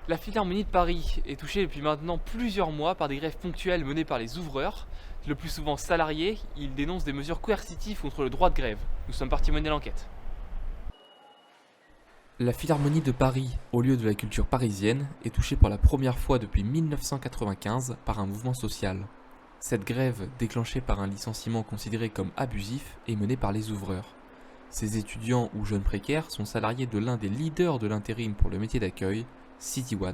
La Philharmonie de Paris est touchée depuis maintenant plusieurs mois par des grèves ponctuelles menées par les ouvreurs. Le plus souvent salariés, ils dénoncent des mesures coercitives contre le droit de grève. Nous sommes partis mener l'enquête. La Philharmonie de Paris, au lieu de la culture parisienne, est touchée pour la première fois depuis 1995 par un mouvement social. Cette grève, déclenchée par un licenciement considéré comme abusif, est menée par les ouvreurs. Ces étudiants ou jeunes précaires sont salariés de l'un des leaders de l'intérim pour le métier d'accueil, City One.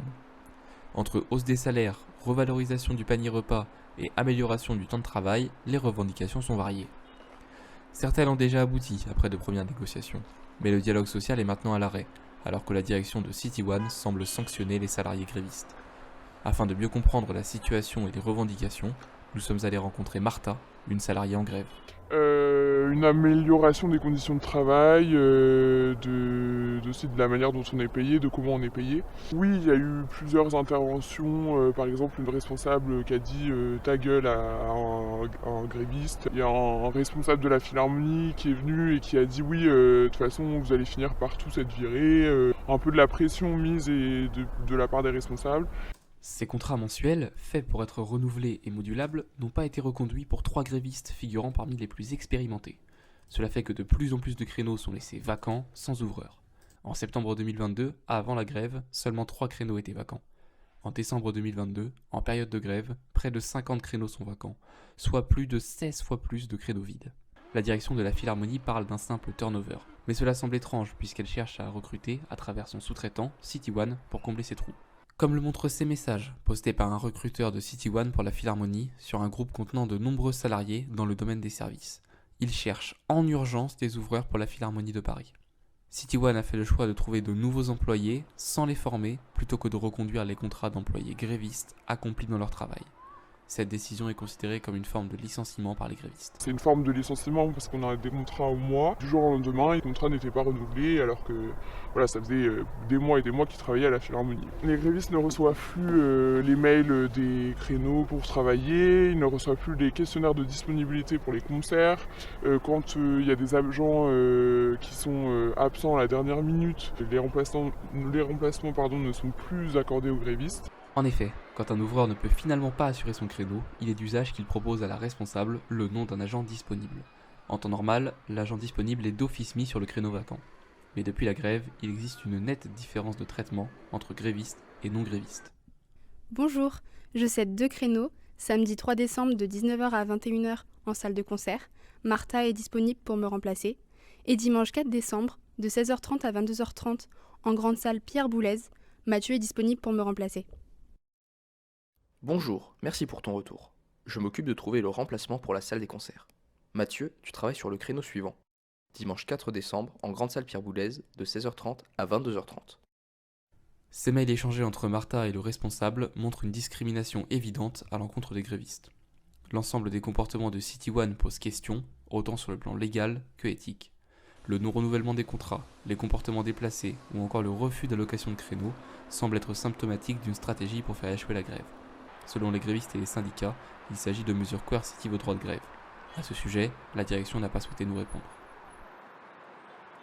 Entre hausse des salaires, revalorisation du panier repas et amélioration du temps de travail, les revendications sont variées. Certaines ont déjà abouti après de premières négociations, mais le dialogue social est maintenant à l'arrêt, alors que la direction de City One semble sanctionner les salariés grévistes. Afin de mieux comprendre la situation et les revendications, nous sommes allés rencontrer Martha, une salariée en grève. Une amélioration des conditions de travail, aussi de la manière dont on est payé, de comment on est payé. Oui, il y a eu plusieurs interventions, par exemple une responsable qui a dit ta gueule à un gréviste. Il y a un responsable de la Philharmonie qui est venu et qui a dit oui, de toute façon vous allez finir par tous être virés. Un peu de la pression mise de la part des responsables. Ces contrats mensuels, faits pour être renouvelés et modulables, n'ont pas été reconduits pour 3 grévistes figurant parmi les plus expérimentés. Cela fait que de plus en plus de créneaux sont laissés vacants, sans ouvreurs. En septembre 2022, avant la grève, seulement 3 créneaux étaient vacants. En décembre 2022, en période de grève, près de 50 créneaux sont vacants, soit plus de 16 fois plus de créneaux vides. La direction de la Philharmonie parle d'un simple turnover, mais cela semble étrange puisqu'elle cherche à recruter à travers son sous-traitant, City One, pour combler ses trous. Comme le montrent ces messages, postés par un recruteur de City One pour la Philharmonie sur un groupe contenant de nombreux salariés dans le domaine des services. Il cherche en urgence des ouvreurs pour la Philharmonie de Paris. City One a fait le choix de trouver de nouveaux employés sans les former plutôt que de reconduire les contrats d'employés grévistes accomplis dans leur travail. Cette décision est considérée comme une forme de licenciement par les grévistes. C'est une forme de licenciement parce qu'on a des contrats au mois. Du jour au lendemain, les contrats n'étaient pas renouvelés alors que voilà, ça faisait des mois et des mois qu'ils travaillaient à la Philharmonie. Les grévistes ne reçoivent plus les mails des créneaux pour travailler, ils ne reçoivent plus les questionnaires de disponibilité pour les concerts. Quand il y a des agents qui sont absents à la dernière minute, les remplacements ne sont plus accordés aux grévistes. En effet, quand un ouvreur ne peut finalement pas assurer son créneau, il est d'usage qu'il propose à la responsable le nom d'un agent disponible. En temps normal, l'agent disponible est d'office mis sur le créneau vacant. Mais depuis la grève, il existe une nette différence de traitement entre grévistes et non-grévistes. Bonjour, je cède 2 créneaux, samedi 3 décembre de 19h à 21h en salle de concert. Martha est disponible pour me remplacer. Et dimanche 4 décembre, de 16h30 à 22h30 en grande salle Pierre Boulez, Mathieu est disponible pour me remplacer. Bonjour, merci pour ton retour. Je m'occupe de trouver le remplacement pour la salle des concerts. Mathieu, tu travailles sur le créneau suivant. Dimanche 4 décembre, en grande salle Pierre Boulez, de 16h30 à 22h30. Ces mails échangés entre Martha et le responsable montrent une discrimination évidente à l'encontre des grévistes. L'ensemble des comportements de City One pose question, autant sur le plan légal que éthique. Le non-renouvellement des contrats, les comportements déplacés ou encore le refus d'allocation de créneaux semblent être symptomatiques d'une stratégie pour faire échouer la grève. Selon les grévistes et les syndicats, il s'agit de mesures coercitives au droit de grève. À ce sujet, la direction n'a pas souhaité nous répondre.